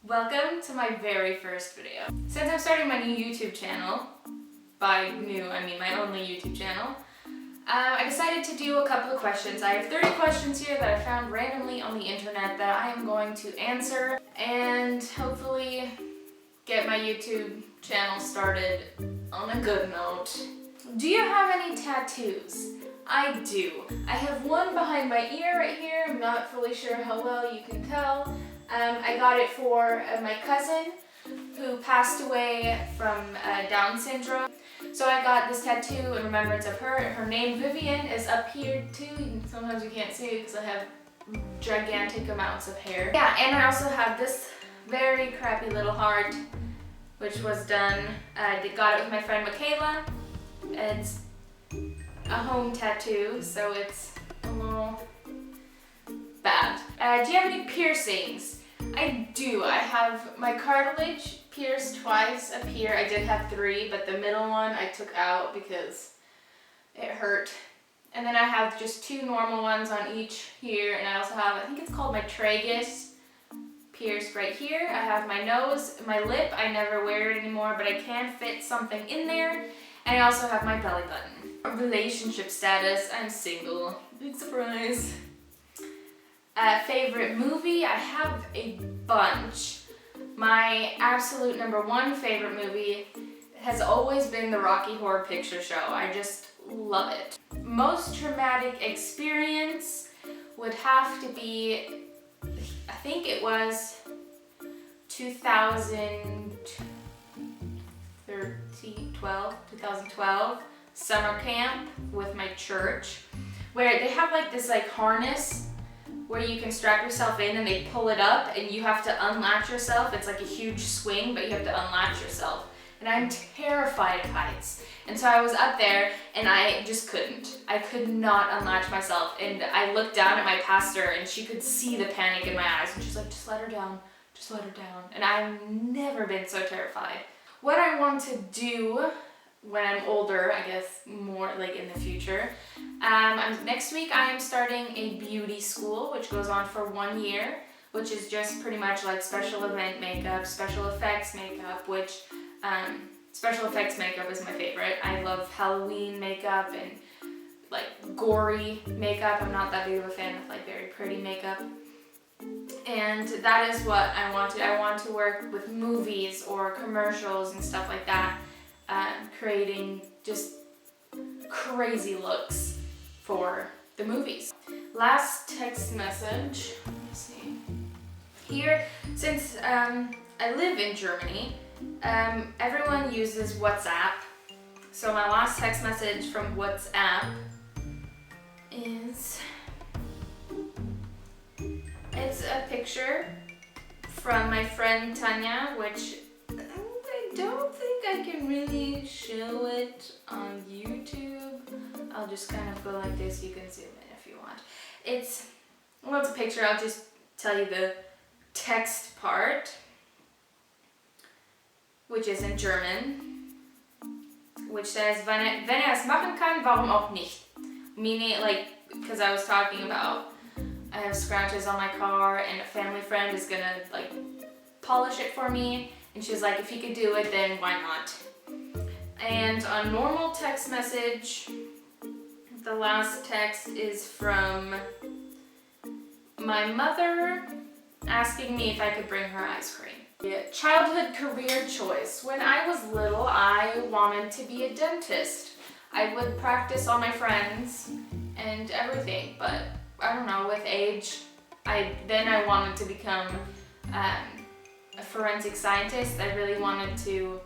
Welcome to my very first video. Since I'm starting my new YouTube channel, by new I mean my only YouTube channel, I decided to do a couple of questions. I have 30 questions here that I found randomly on the internet that I am going to answer and hopefully get my YouTube channel started on a good note. Do you have any tattoos? I do. I have one behind my ear right here. I'm not fully sure how well you can tell. I got it for my cousin who passed away from Down syndrome. So I got this tattoo in remembrance of her. Her name, Vivian, is up here too. Sometimes you can't see it because I have gigantic amounts of hair. Yeah, and I also have this very crappy little heart, which was done, I got it with my friend Michaela. It's a home tattoo, so it's a little bad. Do you have any piercings? I do. I have my cartilage pierced twice up here. I did have 3, but the middle one I took out because it hurt. And then I have just 2 normal ones on each here, and I also have, I think it's called my tragus, pierced right here. I have my nose, my lip. I never wear it anymore, but I can fit something in there. And I also have my belly button. Relationship status, I'm single. Big surprise. Favorite movie? I have a bunch. My absolute #1 favorite movie has always been the Rocky Horror Picture Show. I just love it. Most traumatic experience would have to be, I think it was 2012 summer camp with my church, where they have like this harness where you can strap yourself in and they pull it up and you have to unlatch yourself. It's like a huge swing, but you have to unlatch yourself. And I'm terrified of heights. And so I was up there and I just couldn't. I could not unlatch myself. And I looked down at my pastor and she could see the panic in my eyes. And she's like, just let her down, just let her down. And I've never been so terrified. What I want to do when I'm older, I guess more like in the future. Next week I am starting a beauty school, which goes on for 1 year, which is just pretty much like special event makeup, special effects makeup, which special effects makeup is my favorite. I love Halloween makeup and like gory makeup. I'm not that big of a fan of like very pretty makeup. And that is what I want to. I want to work with movies or commercials and stuff like that. Creating just crazy looks for the movies. Last text message, let's see. Here, since I live in Germany, everyone uses WhatsApp. So my last text message from WhatsApp is, it's a picture from my friend Tanya, which I don't think I can really show it on YouTube. I'll just kind of go like this. You can zoom in if you want. It's a picture. I'll just tell you the text part, which is in German, which says, wenn es machen kann, warum auch nicht? Meaning, like, because I was talking about I have scratches on my car and a family friend is gonna like polish it for me. And she was like, if you could do it, then why not? And on normal text message, the last text is from my mother asking me if I could bring her ice cream. Yeah. Childhood career choice. When I was little, I wanted to be a dentist. I would practice on my friends and everything, but I don't know, with age, I wanted to become a forensic scientist. I really wanted to,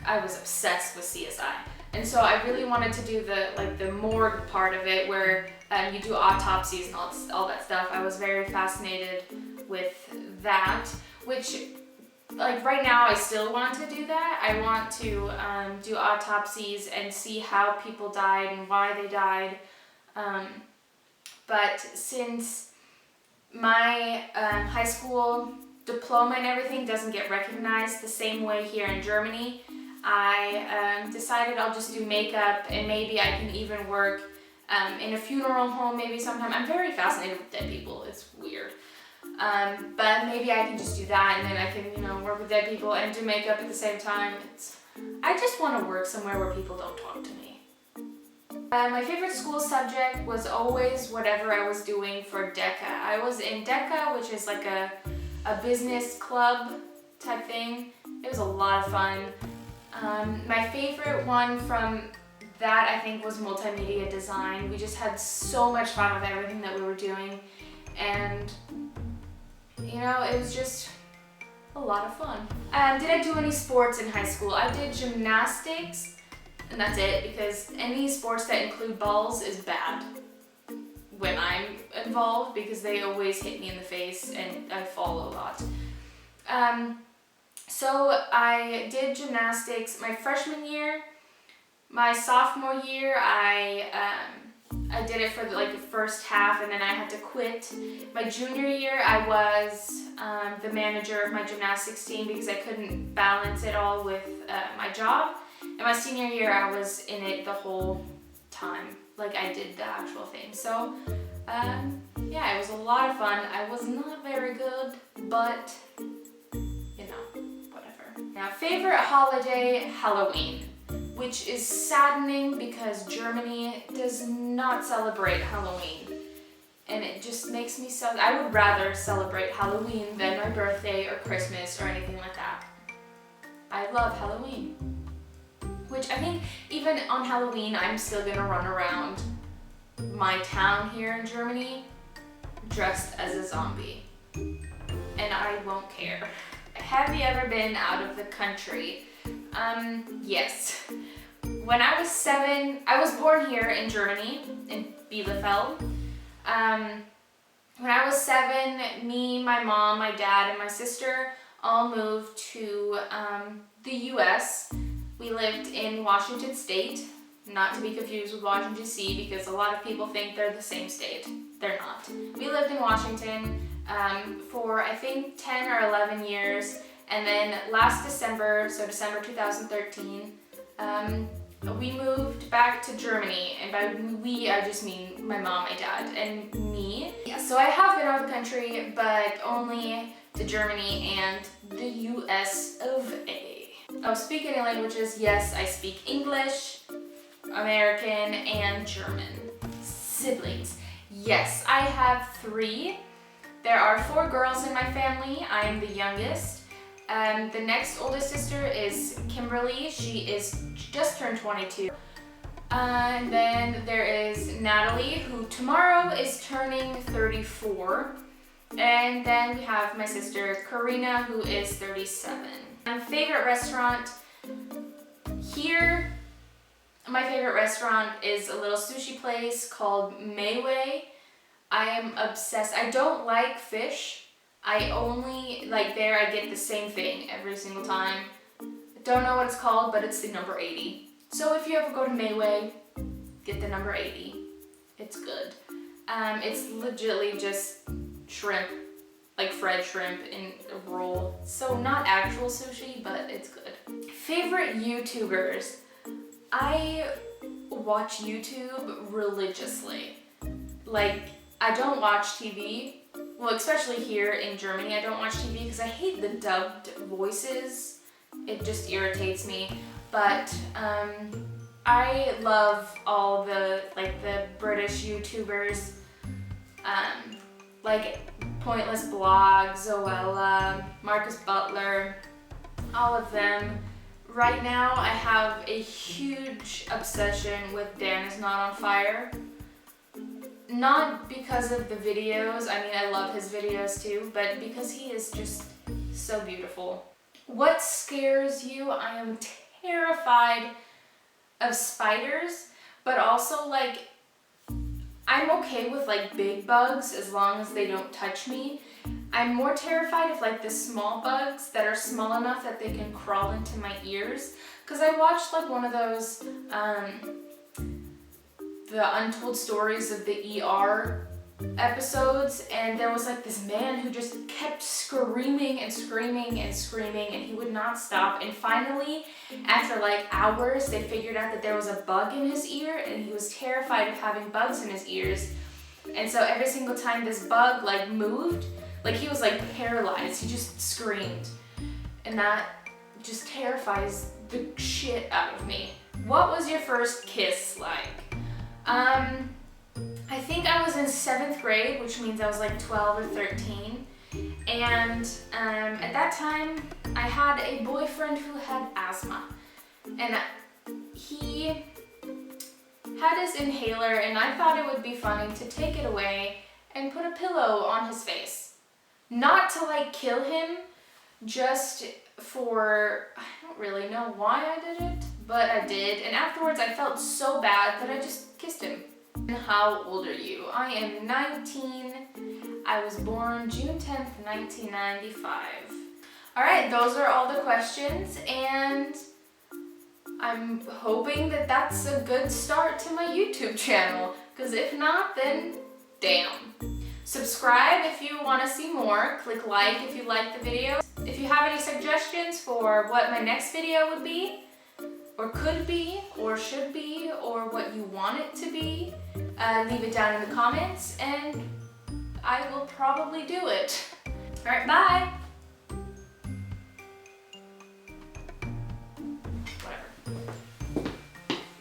I was obsessed with CSI. And so I really wanted to do the morgue part of it where you do autopsies and all that stuff. I was very fascinated with that, which like right now I still want to do that. I want to do autopsies and see how people died and why they died. But since my high school diploma and everything doesn't get recognized the same way here in Germany, I decided I'll just do makeup and maybe I can even work in a funeral home maybe sometime. I'm very fascinated with dead people. It's weird. But maybe I can just do that, and then I can, you know, work with dead people and do makeup at the same time. I just want to work somewhere where people don't talk to me. My favorite school subject was always whatever I was doing for DECA. I was in DECA, which is like a business club type thing. It was a lot of fun. My favorite one from that, I think, was multimedia design. We just had so much fun with everything that we were doing, and you know, it was just a lot of fun. Did I do any sports in high school? I did gymnastics, and that's it, because any sports that include balls is bad when I'm involved, because they always hit me in the face and I fall a lot. So I did gymnastics my freshman year. My sophomore year, I did it for the first half, and then I had to quit. My junior year, I was the manager of my gymnastics team because I couldn't balance it all with my job. And my senior year, I was in it the whole time. Like, I did the actual thing. So, yeah, it was a lot of fun. I was not very good, but, you know, whatever. Now, favorite holiday, Halloween, which is saddening because Germany does not celebrate Halloween. And it just makes me so... I would rather celebrate Halloween than my birthday or Christmas or anything like that. I love Halloween. Which I think even on Halloween, I'm still gonna run around my town here in Germany dressed as a zombie. And I won't care. Have you ever been out of the country? Yes. When I was 7, I was born here in Germany, in Bielefeld. When I was 7, me, my mom, my dad, and my sister all moved to the US. We lived in Washington State, not to be confused with Washington DC, because a lot of people think they're the same state. They're not. We lived in Washington for I think 10 or 11 years. And then last December, so December 2013, we moved back to Germany. And by we, I just mean my mom, my dad, and me. Yeah, so I have been out of the country, but only to Germany and the US of A. Oh, speak any languages? Yes, I speak English, American, and German. Siblings. Yes, I have 3. There are 4 girls in my family. I am the youngest. The next oldest sister is Kimberly. She just turned 22. And then there is Natalie, who tomorrow is turning 34. And then we have my sister Karina, who is 37. My favorite restaurant here, my favorite restaurant is a little sushi place called Mayway. I am obsessed. I don't like fish. I only, there I get the same thing every single time. I don't know what it's called, but it's the number 80. So if you ever go to Mayway, get the number 80. It's good. It's legitly just shrimp, like fried shrimp in a roll. So not actual sushi, but it's good. Favorite YouTubers. I watch YouTube religiously. I don't watch TV. Well, especially here in Germany, I don't watch TV because I hate the dubbed voices. It just irritates me. But I love all the British YouTubers, like Pointless Blog, Zoella, Marcus Butler, all of them. Right now, I have a huge obsession with Dan Is Not on Fire. Not because of the videos, I mean I love his videos too, but because he is just so beautiful. What scares you? I am terrified of spiders, but also I'm okay with big bugs as long as they don't touch me. I'm more terrified of the small bugs that are small enough that they can crawl into my ears. Cause I watched one of those, the Untold Stories of the ER episodes, and there was this man who just kept screaming and screaming and screaming, and he would not stop. And finally, after hours, they figured out that there was a bug in his ear, and he was terrified of having bugs in his ears. And so every single time this bug moved, Like he was like paralyzed, he just screamed. And that just terrifies the shit out of me. What was your first kiss like? I think I was in 7th grade, which means I was like 12 or 13. And at that time, I had a boyfriend who had asthma. And he had his inhaler, and I thought it would be funny to take it away and put a pillow on his face. Not to like kill him, just for, I don't really know why I did it, but I did. And afterwards I felt so bad that I just kissed him. How old are you? I am 19. I was born June 10th, 1995. Alright, those are all the questions, and I'm hoping that that's a good start to my YouTube channel, because if not, then damn. Subscribe if you want to see more. Click like if you like the video. If you have any suggestions for what my next video would be, or could be, or should be, or what you want it to be, leave it down in the comments and I will probably do it. Alright, bye!